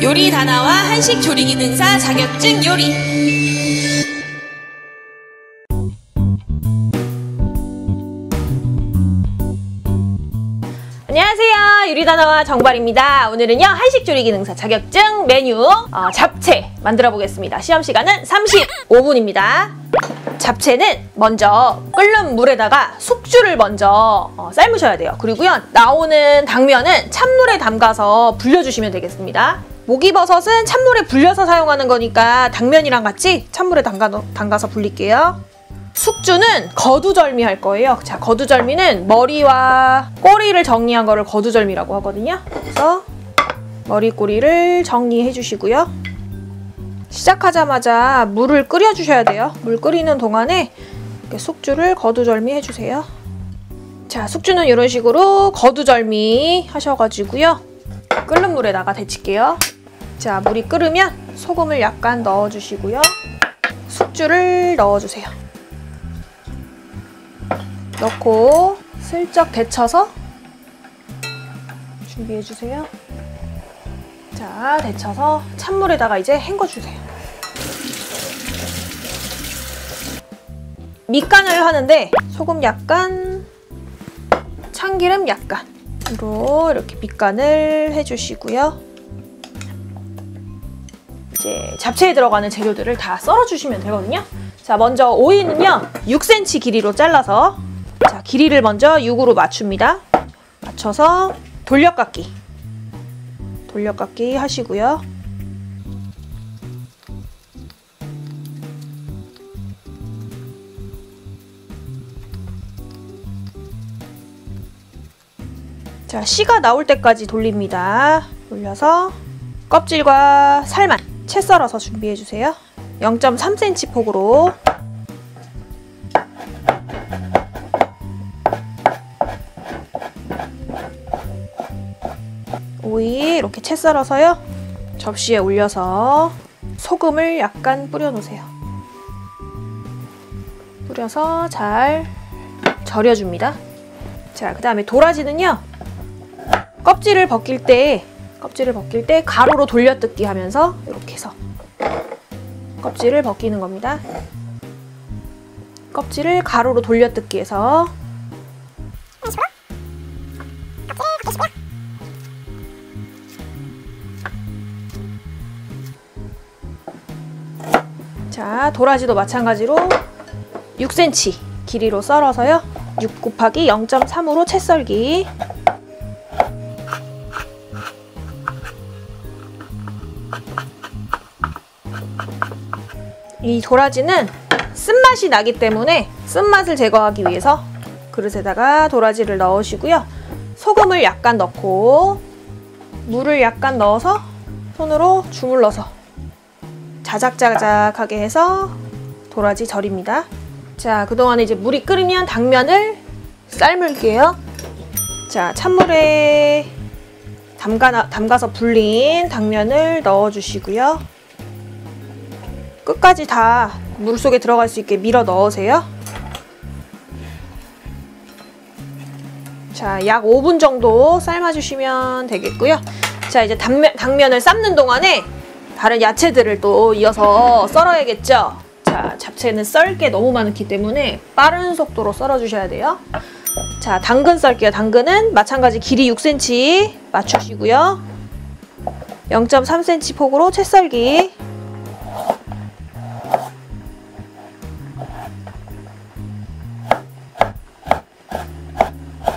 요리 다나와 한식 조리 기능사 자격증 요리. 안녕하세요, 요리다나와 정발입니다. 오늘은요, 한식조리 기능사 자격증 메뉴 잡채 만들어 보겠습니다. 시험 시간은 35분입니다. 잡채는 먼저 끓는 물에다가 숙주를 먼저 삶으셔야 돼요. 그리고요, 나오는 당면은 찬물에 담가서 불려주시면 되겠습니다. 목이버섯은 찬물에 불려서 사용하는 거니까 당면이랑 같이 찬물에 담가서 불릴게요. 숙주는 거두절미 할 거예요. 자, 거두절미는 머리와 꼬리를 정리한 거를 거두절미라고 하거든요. 그래서 머리 꼬리를 정리해 주시고요. 시작하자마자 물을 끓여 주셔야 돼요. 물 끓이는 동안에 이렇게 숙주를 거두절미 해주세요. 자, 숙주는 이런 식으로 거두절미 하셔가지고요. 끓는 물에다가 데칠게요. 자, 물이 끓으면 소금을 약간 넣어주시고요. 숙주를 넣어주세요. 넣고 슬쩍 데쳐서 준비해주세요. 자, 데쳐서 찬물에다가 이제 헹궈주세요. 밑간을 하는데 소금 약간, 참기름 약간 이렇게 밑간을 해주시고요. 이제 잡채에 들어가는 재료들을 다 썰어주시면 되거든요. 자, 먼저 오이는요 6cm 길이로 잘라서, 자, 길이를 먼저 6으로 맞춥니다. 맞춰서 돌려깎기 하시고요. 자, 씨가 나올 때까지 돌립니다. 돌려서 껍질과 살만 채 썰어서 준비해주세요. 0.3cm 폭으로. 오이 이렇게 채 썰어서요. 접시에 올려서 소금을 약간 뿌려놓으세요. 뿌려서 잘 절여줍니다. 자, 그 다음에 도라지는요, 껍질을 벗길 때 가로로 돌려뜯기 하면서 이렇게 해서 껍질을 벗기는 겁니다. 껍질을 가로로 돌려뜯기 해서. 자, 도라지도 마찬가지로 6cm 길이로 썰어서요. 6 곱하기 0.3으로 채 썰기. 이 도라지는 쓴맛이 나기 때문에 쓴맛을 제거하기 위해서 그릇에다가 도라지를 넣으시고요. 소금을 약간 넣고 물을 약간 넣어서 손으로 주물러서 자작자작하게 해서 도라지 절입니다. 자, 그동안에 이제 물이 끓으면 당면을 삶을게요. 자, 찬물에 담가서 불린 당면을 넣어주시고요. 끝까지 다 물속에 들어갈 수 있게 밀어 넣으세요. 자, 약 5분 정도 삶아주시면 되겠고요. 자, 이제 당면을 삶는 동안에 다른 야채들을 또 이어서 썰어야겠죠. 자, 잡채는 썰 게 너무 많기 때문에 빠른 속도로 썰어주셔야 돼요. 자, 당근 썰게요. 당근은 마찬가지 길이 6cm 맞추시고요. 0.3cm 폭으로 채 썰기.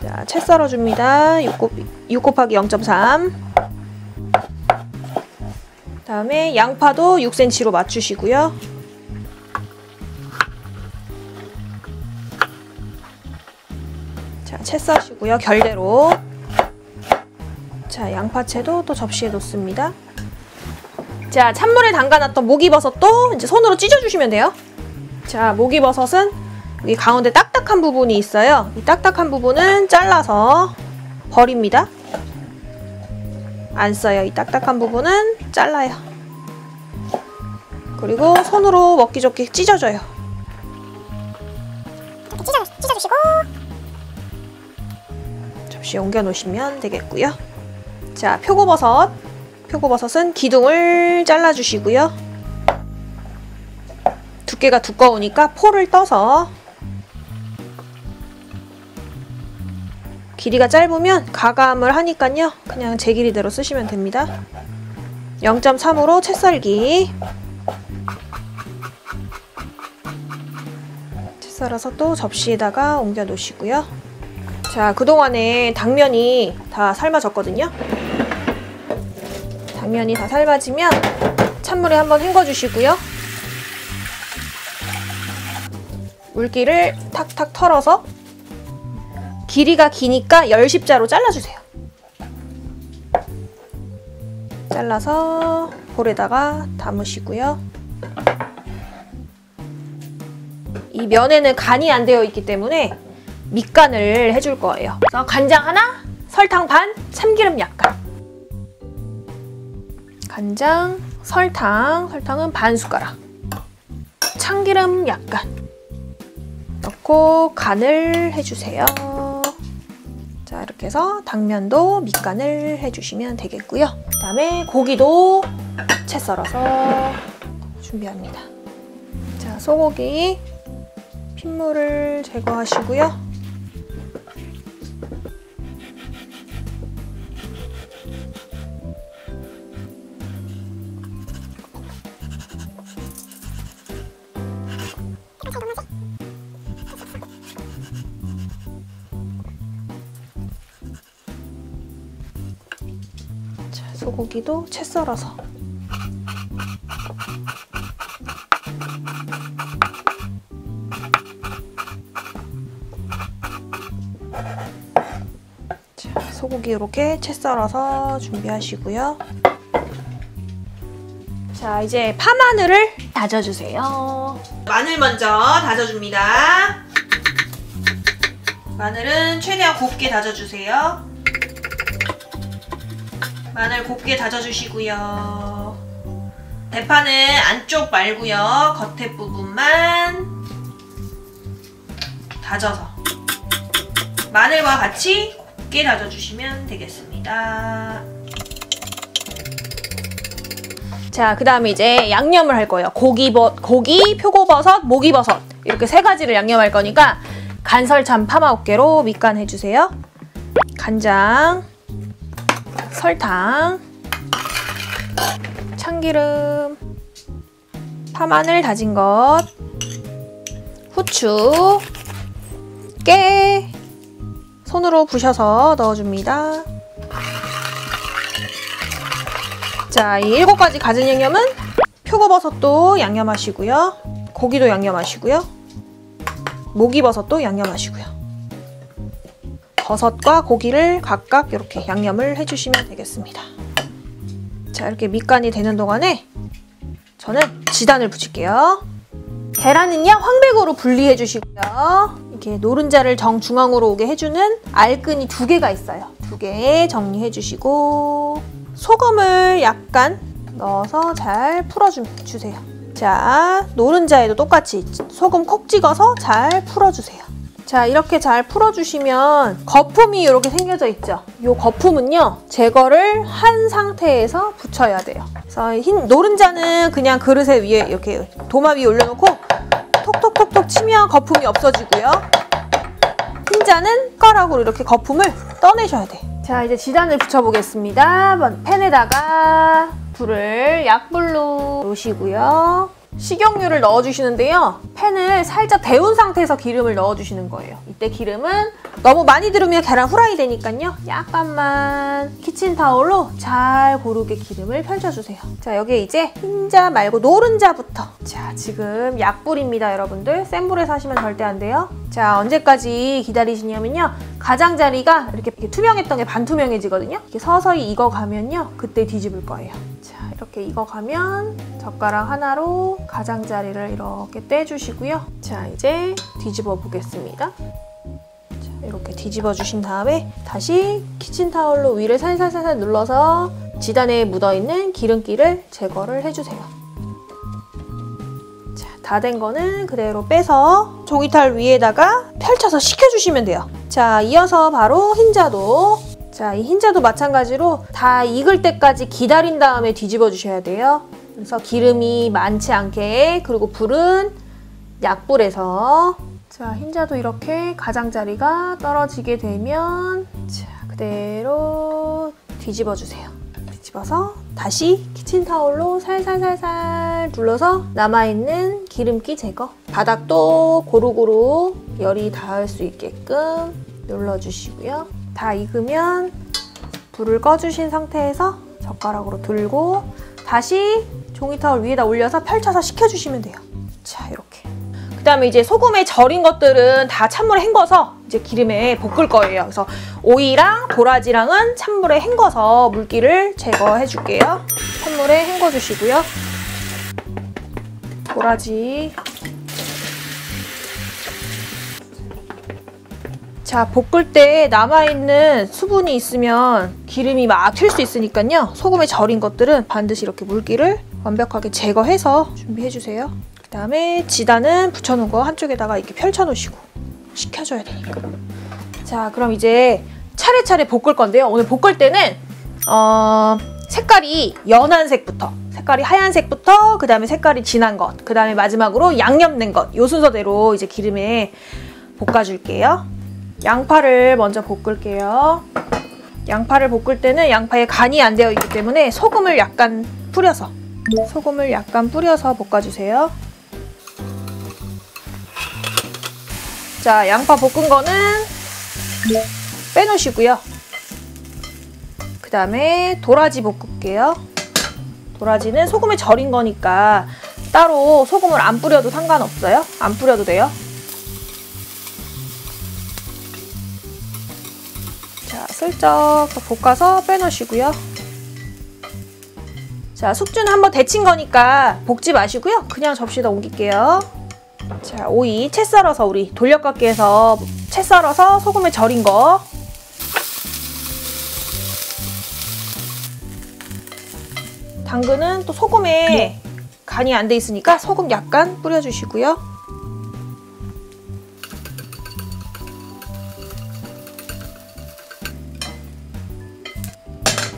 자, 채 썰어줍니다. 6 곱하기 0.3. 다음에 양파도 6cm로 맞추시고요. 자, 채 써시고요. 결대로. 자, 양파채도 또 접시에 놓습니다. 자, 찬물에 담가놨던 목이버섯도 이제 손으로 찢어주시면 돼요. 자, 목이버섯은 여기 가운데 딱딱한 부분이 있어요. 이 딱딱한 부분은 잘라서 버립니다. 안 써요. 이 딱딱한 부분은 잘라요. 그리고 손으로 먹기 좋게 찢어줘요. 이렇게 찢어주시고 접시에 옮겨 놓으시면 되겠고요. 자, 표고버섯 표고버섯은 기둥을 잘라주시고요. 두께가 두꺼우니까 포를 떠서, 길이가 짧으면 가감을 하니까요. 그냥 제 길이대로 쓰시면 됩니다. 0.3으로 채 썰기. 채 썰어서 또 접시에다가 옮겨 놓으시고요. 자, 그동안에 당면이 다 삶아졌거든요. 당면이 다 삶아지면 찬물에 한번 헹궈주시고요. 물기를 탁탁 털어서 길이가 기니까 10십자로 잘라주세요. 잘라서 볼에다가 담으시고요. 이 면에는 간이 안 되어 있기 때문에 밑간을 해줄 거예요. 그래서 간장 하나, 설탕 반, 참기름 약간. 간장, 설탕은 반 숟가락. 참기름 약간. 넣고 간을 해주세요. 자, 이렇게 해서 당면도 밑간을 해주시면 되겠고요. 그 다음에 고기도 채 썰어서 준비합니다. 자, 소고기 핏물을 제거하시고요. 소고기도 채 썰어서. 자, 소고기 이렇게 채 썰어서 준비하시고요. 자, 이제 파마늘을 다져주세요. 마늘 먼저 다져줍니다. 마늘은 최대한 곱게 다져주세요. 마늘 곱게 다져주시고요. 대파는 안쪽 말고요. 겉에 부분만 다져서 마늘과 같이 곱게 다져주시면 되겠습니다. 자, 그 다음에 이제 양념을 할 거예요. 고기, 표고버섯, 목이버섯 이렇게 세 가지를 양념할 거니까 간설참 파마어깨로 밑간 해주세요. 간장, 설탕, 참기름, 파마늘 다진 것, 후추, 깨 손으로 부셔서 넣어줍니다. 자, 이 7가지 가진 양념은 표고버섯도 양념하시고요. 고기도 양념하시고요. 목이버섯도 양념하시고요. 버섯과 고기를 각각 이렇게 양념을 해주시면 되겠습니다. 자, 이렇게 밑간이 되는 동안에 저는 지단을 붙일게요. 계란은요, 황백으로 분리해 주시고요. 이렇게 노른자를 정중앙으로 오게 해주는 알끈이 2개가 있어요. 2개 정리해 주시고 소금을 약간 넣어서 잘 풀어주세요. 자, 노른자에도 똑같이 소금 콕 찍어서 잘 풀어주세요. 자, 이렇게 잘 풀어주시면 거품이 이렇게 생겨져 있죠? 이 거품은요, 제거를 한 상태에서 붙여야 돼요. 그래서 흰 노른자는 그냥 그릇에 위에 이렇게 도마 위에 올려놓고 톡톡톡톡 치면 거품이 없어지고요. 흰자는 숟가락으로 이렇게 거품을 떠내셔야 돼. 자, 이제 지단을 붙여보겠습니다. 팬에다가 불을 약불로 놓으시고요. 식용유를 넣어주시는데요. 팬을 살짝 데운 상태에서 기름을 넣어주시는 거예요. 이때 기름은 너무 많이 들으면 계란 후라이 되니까요. 약간만 키친타올로 잘 고르게 기름을 펼쳐주세요. 자, 여기에 이제 흰자 말고 노른자부터. 자, 지금 약불입니다, 여러분들. 센 불에서 하시면 절대 안 돼요. 자, 언제까지 기다리시냐면요. 가장자리가 이렇게 투명했던 게 반투명해지거든요. 이렇게 서서히 익어가면요. 그때 뒤집을 거예요. 자, 이렇게 익어가면 젓가락 하나로 가장자리를 이렇게 떼주시고요. 자, 이제 뒤집어 보겠습니다. 자, 이렇게 뒤집어 주신 다음에 다시 키친타올로 위를 살살살살 눌러서 지단에 묻어있는 기름기를 제거를 해주세요. 자, 다 된 거는 그대로 빼서 종이탈 위에다가 펼쳐서 식혀주시면 돼요. 자, 이어서 바로 흰자도 자, 이 흰자도 마찬가지로 다 익을 때까지 기다린 다음에 뒤집어 주셔야 돼요. 그래서 기름이 많지 않게, 그리고 불은 약불에서. 자, 흰자도 이렇게 가장자리가 떨어지게 되면 자, 그대로 뒤집어 주세요. 뒤집어서 다시 키친타올로 살살살살 눌러서 남아있는 기름기 제거. 바닥도 고루고루 열이 닿을 수 있게끔 눌러주시고요. 다 익으면 불을 꺼주신 상태에서 젓가락으로 들고 다시 종이타올 위에다 올려서 펼쳐서 식혀주시면 돼요. 자, 이렇게. 그 다음에 이제 소금에 절인 것들은 다 찬물에 헹궈서 이제 기름에 볶을 거예요. 그래서 오이랑 도라지랑은 찬물에 헹궈서 물기를 제거해 줄게요. 찬물에 헹궈 주시고요. 도라지. 자, 볶을 때 남아있는 수분이 있으면 기름이 막 튈 수 있으니까요. 소금에 절인 것들은 반드시 이렇게 물기를 완벽하게 제거해서 준비해 주세요. 그 다음에 지단은 붙여놓은 거 한쪽에다가 이렇게 펼쳐놓으시고 식혀줘야 되니까. 자, 그럼 이제 차례차례 볶을 건데요. 오늘 볶을 때는 색깔이 연한 색부터, 색깔이 하얀색부터, 그 다음에 색깔이 진한 것, 그 다음에 마지막으로 양념된 것, 이 순서대로 이제 기름에 볶아줄게요. 양파를 먼저 볶을게요. 양파를 볶을 때는 양파에 간이 안 되어 있기 때문에 소금을 약간 뿌려서 볶아주세요. 자, 양파 볶은 거는 빼놓으시고요. 그 다음에 도라지 볶을게요. 도라지는 소금에 절인 거니까 따로 소금을 안 뿌려도 상관없어요. 안 뿌려도 돼요. 자, 슬쩍 볶아서 빼놓으시고요. 자, 숙주는 한번 데친 거니까 볶지 마시고요. 그냥 접시에다 옮길게요. 자, 오이 채 썰어서 우리 돌려깎기해서 채 썰어서 소금에 절인 거. 당근은 또 소금에 간이 안 돼 있으니까 소금 약간 뿌려주시고요.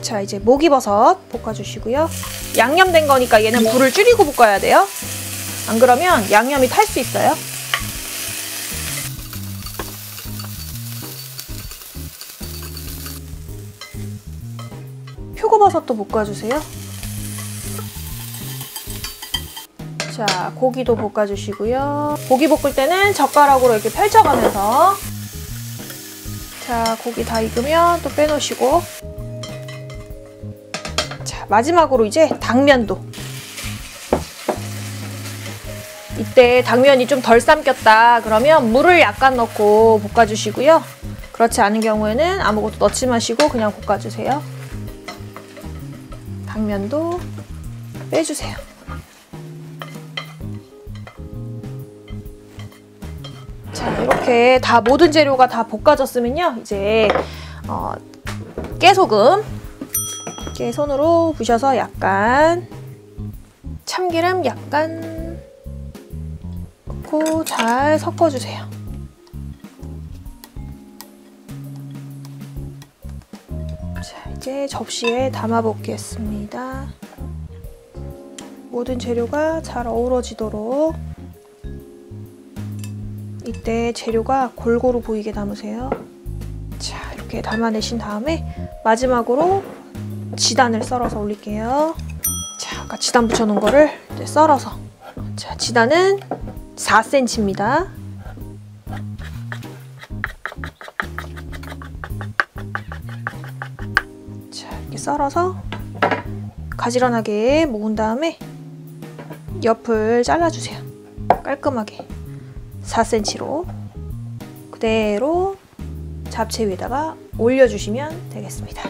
자, 이제 목이버섯 볶아주시고요. 양념된 거니까 얘는 불을 줄이고 볶아야 돼요. 안 그러면 양념이 탈 수 있어요. 표고버섯도 볶아주세요. 자, 고기도 볶아주시고요. 고기 볶을 때는 젓가락으로 이렇게 펼쳐가면서. 자, 고기 다 익으면 또 빼놓으시고. 자, 마지막으로 이제 당면도. 이때 당면이 좀 덜 삶겼다 그러면 물을 약간 넣고 볶아주시고요. 그렇지 않은 경우에는 아무것도 넣지 마시고 그냥 볶아주세요. 당면도 빼주세요. 자, 이렇게 다 모든 재료가 다 볶아졌으면요. 이제 깨소금 이렇게 손으로 부셔서 약간 참기름 약간 넣고 잘 섞어주세요. 자, 이제 접시에 담아 보겠습니다. 모든 재료가 잘 어우러지도록 이때 재료가 골고루 보이게 담으세요. 자, 이렇게 담아내신 다음에 마지막으로 지단을 썰어서 올릴게요. 자, 아까 지단 붙여놓은 거를 이제 썰어서. 자, 지단은 4cm입니다. 자, 이렇게 썰어서 가지런하게 모은 다음에 옆을 잘라주세요. 깔끔하게 4cm로 그대로 잡채 위에다가 올려주시면 되겠습니다.